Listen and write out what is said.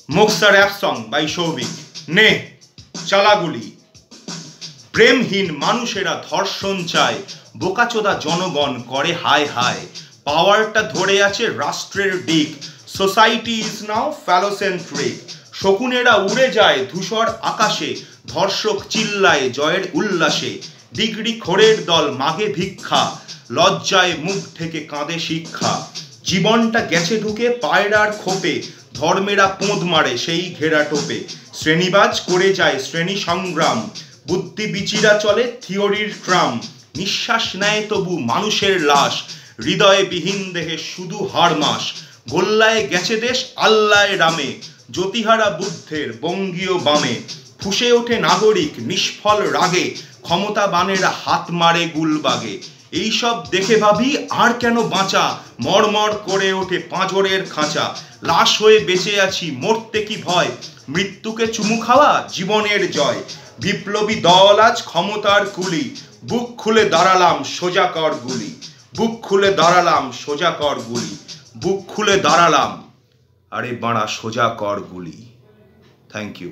Moxa rap song by Souvik. নে চালাগুলি। প্রেমহীন মানুষেরা ধর্ষণ চায়, বোকাচোদা জনগণ করে হায় হায়। পাওয়ারটা ধরে আছে রাষ্ট্রের দিক, সোসাইটি ইজ নাও ফ্যালোসেন্ট্রিক। শকুনেরা উড়ে যায় ধূসর আকাশে, ধর্ষক চিল্লায় জয়ের উল্লাসে। ডিগ্রি খোরের দল মাগে ভিক্ষা, লজ্জায় মুখ থেকে কাঁদে শিক্ষা। জীবনটা গেছে ঢুকে পায়রার খোপে, ধর্মেরা পোঁদ মারে সেই ঘেরা টোপে। শ্রেণীবাজ করে যায় শ্রেণী সংগ্রাম, বুদ্ধিবিচিরা চলে থিওরির ট্রাম। নিঃশ্বাস নেয় তবু মানুষের লাশ, হৃদয়ে বিহীন দেহে শুধু হাড়মাস। গোল্লায় গেছে দেশ আল্লায় রামে, জ্যোতিহারা বুদ্ধের বঙ্গীয় বামে। ফুঁসে ওঠে নাগরিক নিষ্ফল রাগে, ক্ষমতাবানেরা হাত মারে গুলবাগে। এইসব দেখে ভাবি আর কেন বাঁচা, মরমর করে ওঠে পাঁজরের খাঁচা। লাশ হয়ে বেঁচে আছি মরতে কি ভয়, মৃত্যুকে চুমু খাওয়া জীবনের জয়। বিপ্লবী দল আজ ক্ষমতার কুলি, বুক খুলে দাঁড়ালাম সোজা কর গুলি। বুক খুলে দাঁড়ালাম সোজা কর গুলি। বুক খুলে দাঁড়ালাম, আরে বাড়া সোজা কর গুলি। Thank you.